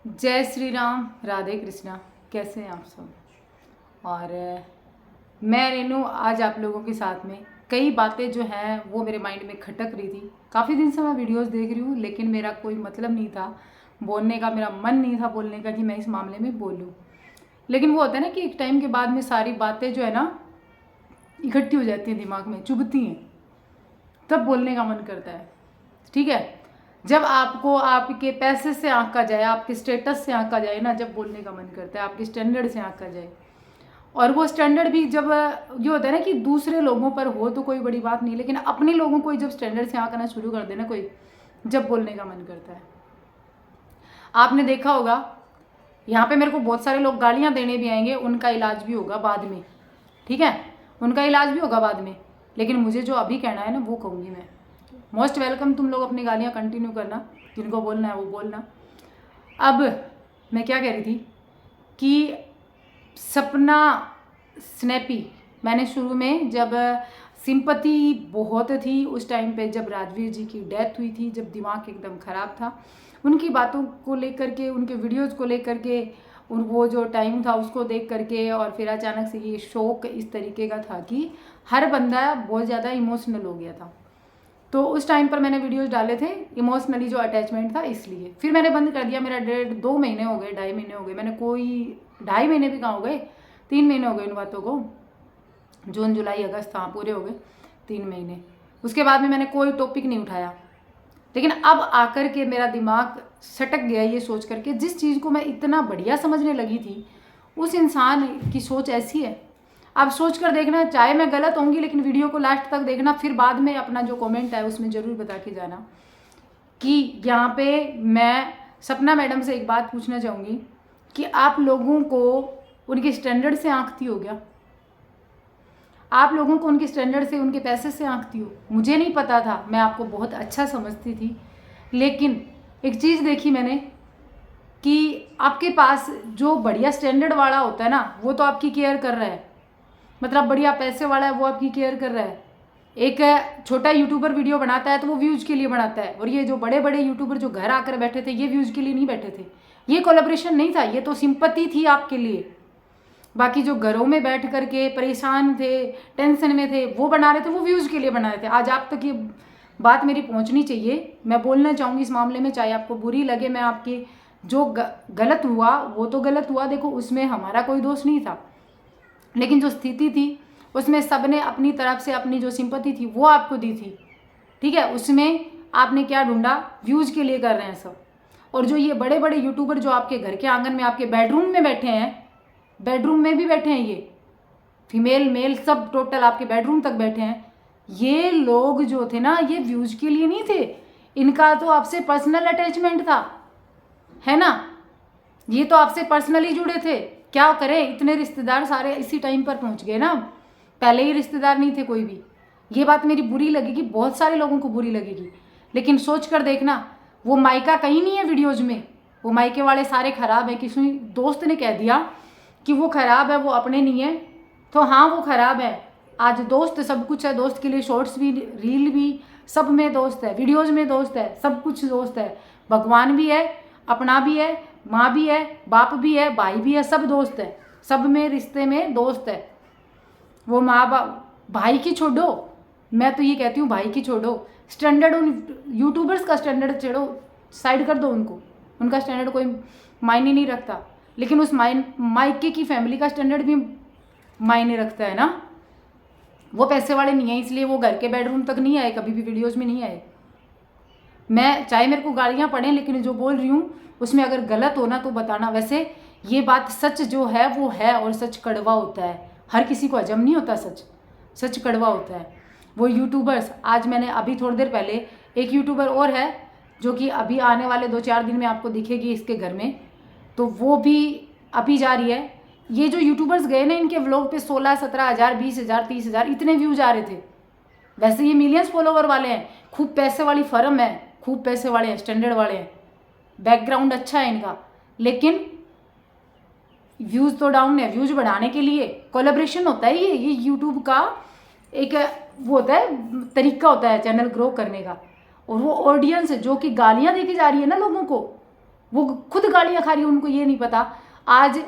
जय श्री राम, राधे कृष्णा। कैसे हैं आप सब? और मैं रेनू आज आप लोगों के साथ में कई बातें जो हैं वो मेरे माइंड में खटक रही थी। काफ़ी दिन से मैं वीडियोस देख रही हूँ, लेकिन मेरा कोई मतलब नहीं था बोलने का, मेरा मन नहीं था बोलने का कि मैं इस मामले में बोलूँ। लेकिन वो होता है ना कि एक टाइम के बाद में सारी बातें जो है ना इकट्ठी हो जाती हैं, दिमाग में चुभती हैं, तब बोलने का मन करता है। ठीक है, जब आपको आपके पैसे से आंका जाए, आपके स्टेटस से आंका जाए ना, जब बोलने का मन करता है, आपके स्टैंडर्ड से आंका जाए। और वो स्टैंडर्ड भी जब ये होता है ना कि दूसरे लोगों पर हो तो कोई बड़ी बात नहीं, लेकिन अपने लोगों को जब स्टैंडर्ड से आंकना शुरू कर देना कोई, जब बोलने का मन करता है। आपने देखा होगा, यहाँ पे मेरे को बहुत सारे लोग गालियाँ देने भी आएंगे, उनका इलाज भी होगा बाद में। ठीक है, उनका इलाज भी होगा बाद में, लेकिन मुझे जो अभी कहना है ना वो कहूँगी मैं। मोस्ट वेलकम, तुम लोग अपनी गालियाँ कंटिन्यू करना, जिनको बोलना है वो बोलना। अब मैं क्या कह रही थी कि सपना स्नैपी, मैंने शुरू में जब सिंपैथी बहुत थी उस टाइम पे, जब राजवीर जी की डेथ हुई थी, जब दिमाग एकदम ख़राब था, उनकी बातों को लेकर के, उनके वीडियोज़ को लेकर के, उन वो जो टाइम था उसको देख करके, और फिर अचानक से ये शौक इस तरीके का था कि हर बंदा बहुत ज़्यादा इमोशनल हो गया था। तो उस टाइम पर मैंने वीडियोस डाले थे, इमोशनली जो अटैचमेंट था इसलिए। फिर मैंने बंद कर दिया। मेरा 2 महीने हो गए, 2.5 महीने हो गए, मैंने कोई 2.5 महीने भी कहाँ हो गए, 3 महीने हो गए इन बातों को। जून जुलाई अगस्त, हाँ पूरे हो गए 3 महीने। उसके बाद में मैंने कोई टॉपिक नहीं उठाया। लेकिन अब आकर के मेरा दिमाग सटक गया ये सोच करके, जिस चीज़ को मैं इतना बढ़िया समझने लगी थी, उस इंसान की सोच ऐसी है। आप सोच कर देखना, चाहे मैं गलत होंगी, लेकिन वीडियो को लास्ट तक देखना, फिर बाद में अपना जो कमेंट है उसमें ज़रूर बता के जाना कि यहाँ पे मैं सपना मैडम से एक बात पूछना चाहूँगी कि आप लोगों को उनके स्टैंडर्ड से आंकती हो क्या? आप लोगों को उनके स्टैंडर्ड से, उनके पैसे से आंकती हो? मुझे नहीं पता था, मैं आपको बहुत अच्छा समझती थी, लेकिन एक चीज़ देखी मैंने कि आपके पास जो बढ़िया स्टैंडर्ड वाला होता है ना, वो तो आपकी केयर कर रहा है, मतलब बढ़िया पैसे वाला है वो आपकी केयर कर रहा है। एक छोटा यूट्यूबर वीडियो बनाता है तो वो व्यूज़ के लिए बनाता है, और ये जो बड़े बड़े यूट्यूबर जो घर आकर बैठे थे, ये व्यूज़ के लिए नहीं बैठे थे, ये कोलैबोरेशन नहीं था, ये तो सिंपैथी थी आपके लिए। बाकी जो घरों में बैठ करके परेशान थे, टेंशन में थे, वो बना रहे थे, वो व्यूज़ के लिए बना रहे थे। आज आप तक ये बात मेरी पहुंचनी चाहिए, मैं बोलना चाहूँगी इस मामले में, चाहे आपको बुरी लगे। मैं आपकी जो गलत हुआ वो तो गलत हुआ, देखो उसमें हमारा कोई दोष नहीं था, लेकिन जो स्थिति थी उसमें सबने अपनी तरफ से अपनी जो सिंपैथी थी वो आपको दी थी। ठीक है, उसमें आपने क्या ढूंढा? व्यूज़ के लिए कर रहे हैं सब। और जो ये बड़े बड़े यूट्यूबर जो आपके घर के आंगन में, आपके बेडरूम में बैठे हैं, बेडरूम में भी बैठे हैं, ये फीमेल मेल सब टोटल आपके बेडरूम तक बैठे हैं, ये लोग जो थे ना, ये व्यूज़ के लिए नहीं थे, इनका तो आपसे पर्सनल अटैचमेंट था, है ना? ये तो आपसे पर्सनली जुड़े थे। क्या करें, इतने रिश्तेदार सारे इसी टाइम पर पहुंच गए ना, पहले ही रिश्तेदार नहीं थे कोई भी। ये बात मेरी बुरी लगेगी, बहुत सारे लोगों को बुरी लगेगी, लेकिन सोच कर देखना, वो मायका कहीं नहीं है वीडियोज में, वो मायके वाले सारे खराब हैं। किसी दोस्त ने कह दिया कि वो खराब है, वो अपने नहीं है, तो हाँ वो खराब है। आज दोस्त सब कुछ है, दोस्त के लिए शॉर्ट्स भी, रील भी, सब में दोस्त है, वीडियोज में दोस्त है, सब कुछ दोस्त है। भगवान भी है, अपना भी है, माँ भी है, बाप भी है, भाई भी है, सब दोस्त है, सब में रिश्ते में दोस्त है। वो माँ बाप, भाई की छोड़ो, मैं तो ये कहती हूँ भाई की छोड़ो, स्टैंडर्ड उन यूट्यूबर्स का स्टैंडर्ड छोड़ो, साइड कर दो उनको, उनका स्टैंडर्ड कोई मायने नहीं रखता, लेकिन उस मायके की फैमिली का स्टैंडर्ड भी मायने रखता है ना। वो पैसे वाले नहीं है, इसलिए वो घर के बेडरूम तक नहीं आए, कभी भी वीडियोज़ में नहीं आए। मैं चाहे मेरे को गालियाँ पड़ें, लेकिन जो बोल रही हूँ उसमें अगर गलत हो ना तो बताना। वैसे ये बात सच जो है वो है, और सच कड़वा होता है, हर किसी को हजम नहीं होता सच, सच कड़वा होता है। वो यूट्यूबर्स, आज मैंने अभी थोड़ी देर पहले, एक यूट्यूबर और है जो कि अभी आने वाले 2-4 दिन में आपको दिखेगी इसके घर में, तो वो भी अभी जा रही है। ये जो यूट्यूबर्स गए ना, इनके व्लॉग पे 16-17 हज़ार, 20 हज़ार, 30 हज़ार इतने व्यूज आ रहे थे। वैसे ये मिलियंस फॉलोवर वाले हैं, खूब पैसे वाली फर्म है, खूब पैसे वाले हैं, स्टैंडर्ड वाले हैं, बैकग्राउंड अच्छा है इनका, लेकिन व्यूज़ तो डाउन है। व्यूज़ बढ़ाने के लिए कोलैबोरेशन होता है, ये यूट्यूब का एक वो होता है, तरीका होता है चैनल ग्रो करने का। और वो ऑडियंस जो कि गालियाँ देके जा रही है ना लोगों को, वो खुद गालियाँ खा रही है, उनको ये नहीं पता। आज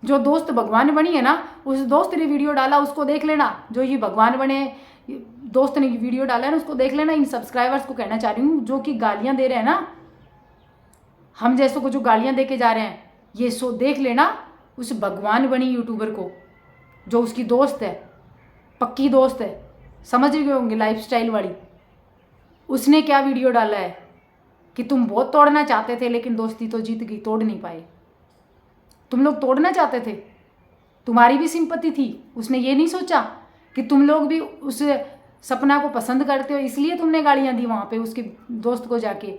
जो दोस्त भगवान बनी है ना, उस दोस्त ने वीडियो डाला, उसको देख लेना। जो ये भगवान बने दोस्त ने वीडियो डाला है ना, उसको देख लेना। इन सब्सक्राइबर्स को कहना चाह रही हूँ जो कि गालियाँ दे रहे हैं ना, हम जैसों को जो गालियाँ दे के जा रहे हैं, ये सो देख लेना उस भगवान बनी यूट्यूबर को, जो उसकी दोस्त है, पक्की दोस्त है, समझ गए होंगे लाइफस्टाइल वाली। उसने क्या वीडियो डाला है कि तुम बहुत तोड़ना चाहते थे लेकिन दोस्ती तो जीत गई, तोड़ नहीं पाए। तुम लोग तोड़ना चाहते थे, तुम्हारी भी सिंपत्ति थी। उसने ये नहीं सोचा कि तुम लोग भी उस सपना को पसंद करते हो, इसलिए तुमने गालियाँ दी वहाँ पे उसके दोस्त को जाके।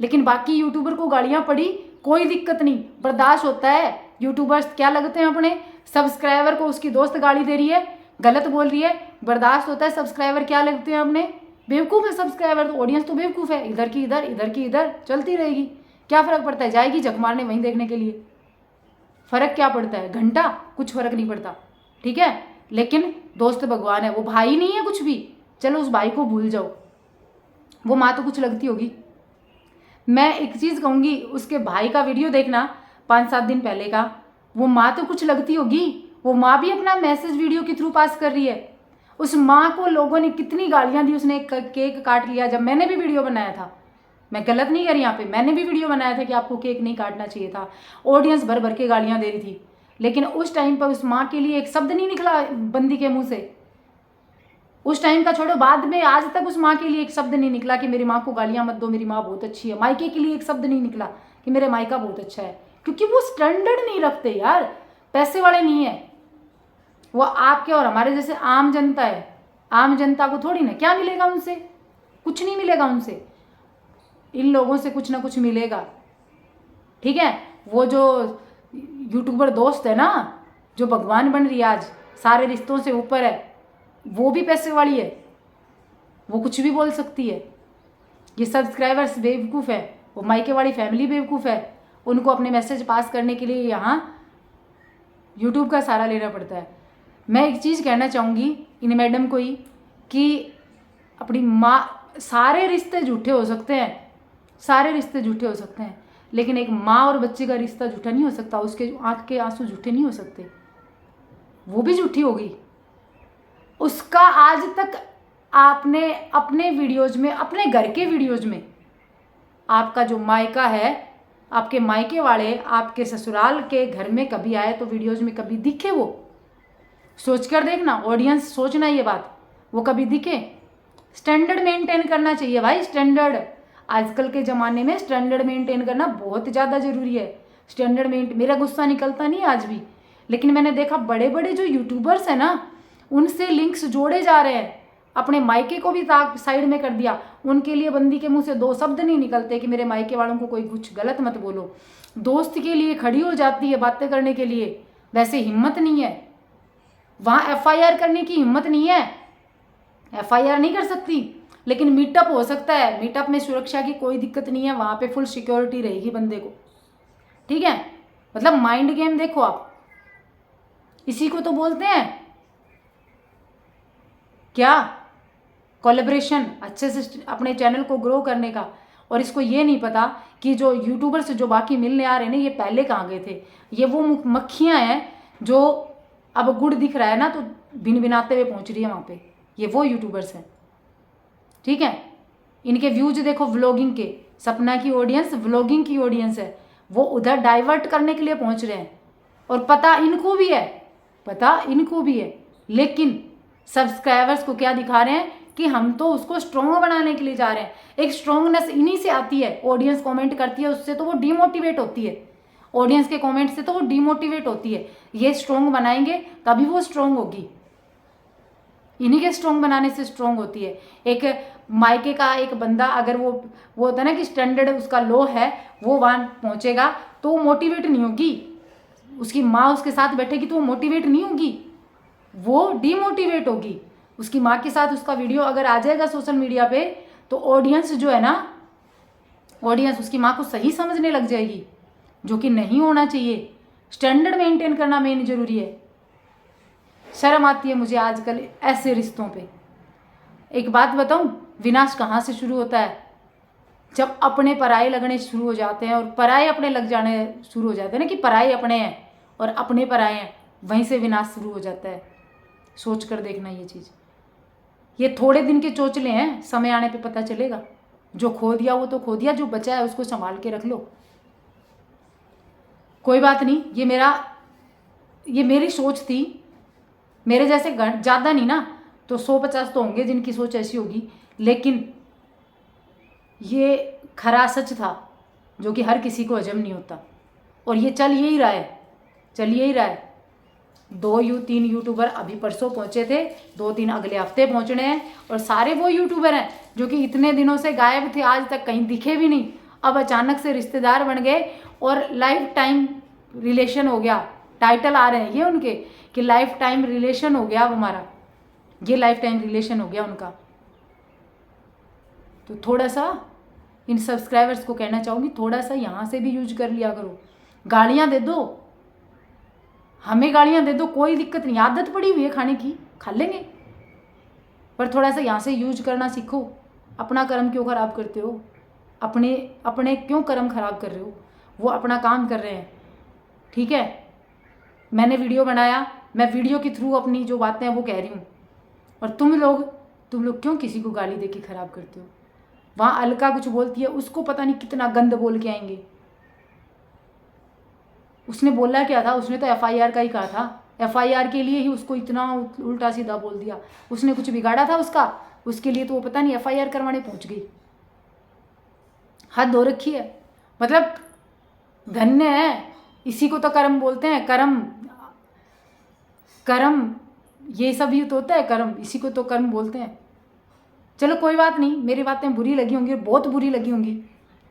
लेकिन बाकी यूट्यूबर को गालियाँ पड़ी, कोई दिक्कत नहीं, बर्दाश्त होता है। यूट्यूबर्स क्या लगते हैं अपने सब्सक्राइबर को, उसकी दोस्त गाली दे रही है, गलत बोल रही है, बर्दाश्त होता है। सब्सक्राइबर क्या लगते हैं अपने, बेवकूफ़ है सब्सक्राइबर, तो ऑडियंस तो बेवकूफ़ है, इधर की इधर, इधर की इधर चलती रहेगी। क्या फ़र्क पड़ता है, जाएगी झक मारने वहीं देखने के लिए। फ़र्क क्या पड़ता है, घंटा, कुछ फ़र्क नहीं पड़ता, ठीक है। लेकिन दोस्त भगवान है, वो भाई नहीं है कुछ भी। चलो उस भाई को भूल जाओ, वो माँ तो कुछ लगती होगी। मैं एक चीज़ कहूँगी, उसके भाई का वीडियो देखना 5-7 दिन पहले का, वो माँ तो कुछ लगती होगी। वो माँ भी अपना मैसेज वीडियो के थ्रू पास कर रही है। उस माँ को लोगों ने कितनी गालियाँ दी, उसने एक केक काट लिया। जब मैंने भी वीडियो बनाया था, मैं गलत नहीं कर रही यहाँ पे, मैंने भी वीडियो बनाया था कि आपको केक नहीं काटना चाहिए था। ऑडियंस भर भर के गालियाँ दे रही थी, लेकिन उस टाइम पर उस माँ के लिए एक शब्द नहीं निकला बंदी के मुँह से। उस टाइम का छोड़ो, बाद में आज तक उस माँ के लिए एक शब्द नहीं निकला कि मेरी माँ को गालियाँ मत दो, मेरी माँ बहुत अच्छी है। मायके के लिए एक शब्द नहीं निकला कि मेरे मायका बहुत अच्छा है, क्योंकि वो स्टैंडर्ड नहीं रखते यार, पैसे वाले नहीं है वो। आपके और हमारे जैसे आम जनता है। आम जनता को थोड़ी ना क्या मिलेगा उनसे, कुछ नहीं मिलेगा उनसे। इन लोगों से कुछ ना कुछ मिलेगा, ठीक है। वो जो यूट्यूबर दोस्त है ना, जो भगवान बन रही है आज, सारे रिश्तों से ऊपर है, वो भी पैसे वाली है, वो कुछ भी बोल सकती है। ये सब्सक्राइबर्स बेवकूफ़ है, वो मायके वाली फैमिली बेवकूफ़ है। उनको अपने मैसेज पास करने के लिए यहाँ यूट्यूब का सहारा लेना पड़ता है। मैं एक चीज़ कहना चाहूँगी इन मैडम को ही कि अपनी माँ, सारे रिश्ते झूठे हो सकते हैं, सारे रिश्ते झूठे हो सकते हैं, लेकिन एक माँ और बच्चे का रिश्ता झूठा नहीं हो सकता। उसके आँख के आंसू झूठे नहीं हो सकते, वो भी झूठी होगी। उसका आज तक आपने अपने वीडियोज़ में, अपने घर के वीडियोज़ में, आपका जो मायका है, आपके मायके वाले आपके ससुराल के घर में कभी आए तो वीडियोज़ में कभी दिखे? वो सोच कर देखना, ऑडियंस सोचना ये बात, वो कभी दिखे? स्टैंडर्ड मेंटेन करना चाहिए भाई, स्टैंडर्ड। आजकल के ज़माने में स्टैंडर्ड मेंटेन करना बहुत ज़्यादा ज़रूरी है। स्टैंडर्ड मेरा गुस्सा निकलता नहीं आज भी, लेकिन मैंने देखा बड़े बड़े जो यूट्यूबर्स हैं ना, उनसे लिंक्स जोड़े जा रहे हैं। अपने मायके को भी साइड में कर दिया। उनके लिए बंदी के मुंह से 2 शब्द नहीं निकलते कि मेरे मायके वालों को कोई कुछ गलत मत बोलो। दोस्त के लिए खड़ी हो जाती है बातें करने के लिए, वैसे हिम्मत नहीं है। वहाँ FIR करने की हिम्मत नहीं है, FIR नहीं कर सकती, लेकिन मीटअप हो सकता है। मीटअप में सुरक्षा की कोई दिक्कत नहीं है, वहाँ पे फुल सिक्योरिटी रहेगी बंदे को, ठीक है। मतलब माइंड गेम देखो आप, इसी को तो बोलते हैं क्या, कोलैबोरेशन, अच्छे से अपने चैनल को ग्रो करने का। और इसको ये नहीं पता कि जो यूट्यूबर्स जो बाकी मिलने आ रहे हैं ना, ये पहले कहाँ गए थे। ये वो मक्खियाँ हैं जो अब गुड़ दिख रहा है ना तो भिन भिनाते हुए पहुँच रही है वहाँ पे, ये वो यूट्यूबर्स हैं, ठीक है। इनके व्यूज देखो व्लॉगिंग के, सपना की ऑडियंस व्लॉगिंग की ऑडियंस है, वो उधर डाइवर्ट करने के लिए पहुँच रहे हैं। और पता इनको भी है, पता इनको भी है, लेकिन सब्सक्राइबर्स को क्या दिखा रहे हैं कि हम तो उसको स्ट्रॉन्ग बनाने के लिए जा रहे हैं। एक स्ट्रॉन्गनेस इन्हीं से आती है, ऑडियंस कमेंट करती है उससे तो वो डीमोटिवेट होती है, ऑडियंस के कमेंट से तो वो डीमोटिवेट होती है। ये स्ट्रॉन्ग बनाएंगे तभी वो स्ट्रॉन्ग होगी, इन्हीं के स्ट्रॉन्ग बनाने से स्ट्रॉन्ग होती है। एक मायके का एक बंदा अगर वो होता है ना कि स्टैंडर्ड उसका लो है, वो वहाँ पहुँचेगा तो वो मोटिवेट नहीं होगी। उसकी माँ उसके साथ बैठेगी तो वो मोटिवेट नहीं होगी, वो डीमोटिवेट होगी। उसकी माँ के साथ उसका वीडियो अगर आ जाएगा सोशल मीडिया पे तो ऑडियंस जो है ना, ऑडियंस उसकी माँ को सही समझने लग जाएगी, जो कि नहीं होना चाहिए। स्टैंडर्ड मेंटेन करना मेन जरूरी है। शर्म आती है मुझे आजकल ऐसे रिश्तों पे। एक बात बताऊं, विनाश कहाँ से शुरू होता है? जब अपने पराये लगने शुरू हो जाते हैं और पराये अपने लग जाने शुरू हो जाते हैं ना, कि पराये अपने हैं और अपने पराये हैं, वहीं से विनाश शुरू हो जाता है। सोच कर देखना ये चीज़। ये थोड़े दिन के चोचले हैं, समय आने पे पता चलेगा। जो खो दिया वो तो खो दिया, जो बचा है उसको संभाल के रख लो। कोई बात नहीं, ये मेरी सोच थी। मेरे जैसे ज़्यादा नहीं ना तो 150 तो होंगे जिनकी सोच ऐसी होगी, लेकिन ये खरा सच था जो कि हर किसी को हजम नहीं होता। और ये चल यही रहा है। 3 यूट्यूबर अभी परसों पहुंचे थे, 2-3 अगले हफ्ते पहुंचने हैं, और सारे वो यूट्यूबर हैं जो कि इतने दिनों से गायब थे, आज तक कहीं दिखे भी नहीं। अब अचानक से रिश्तेदार बन गए और लाइफ टाइम रिलेशन हो गया। टाइटल आ रहे हैं ये उनके कि लाइफ टाइम रिलेशन हो गया अब हमारा, ये लाइफ टाइम रिलेशन हो गया उनका। तो थोड़ा सा इन सब्सक्राइबर्स को कहना चाहूँगी, थोड़ा सा यहाँ से भी यूज कर लिया करो। गालियाँ दे दो, हमें गालियाँ दे दो, कोई दिक्कत नहीं, आदत पड़ी हुई है खाने की, खा लेंगे, पर थोड़ा सा यहाँ से यूज करना सीखो। अपना कर्म क्यों ख़राब करते हो? अपने क्यों कर्म ख़राब कर रहे हो? वो अपना काम कर रहे हैं, ठीक है। मैंने वीडियो बनाया, मैं वीडियो के थ्रू अपनी जो बातें हैं वो कह रही हूँ, और तुम लोग क्यों किसी को गाली दे के ख़राब करते हो? वहाँ अलका कुछ बोलती है, उसको पता नहीं कितना गंद बोल के आएंगे। उसने बोला क्या था? उसने तो FIR का ही कहा था। FIR के लिए ही उसको इतना उल्टा सीधा बोल दिया। उसने कुछ बिगाड़ा था उसके लिए तो वो पता नहीं FIR करवाने पहुंच गई। हद हो रखी है। मतलब धन्य है, इसी को तो कर्म बोलते हैं। कर्म ये सब ही तो होता है, कर्म, इसी को तो कर्म बोलते हैं। चलो कोई बात नहीं, मेरी बातें बुरी लगी होंगी, बहुत बुरी लगी होंगी,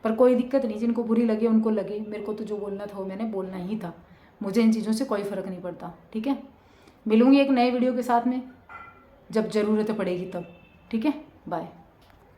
पर कोई दिक्कत नहीं, जिनको बुरी लगे उनको लगे। मेरे को तो जो बोलना था वो मैंने बोलना ही था। मुझे इन चीज़ों से कोई फ़र्क नहीं पड़ता, ठीक है। मिलूंगी एक नए वीडियो के साथ में, जब ज़रूरत पड़ेगी तब, ठीक है। बाय।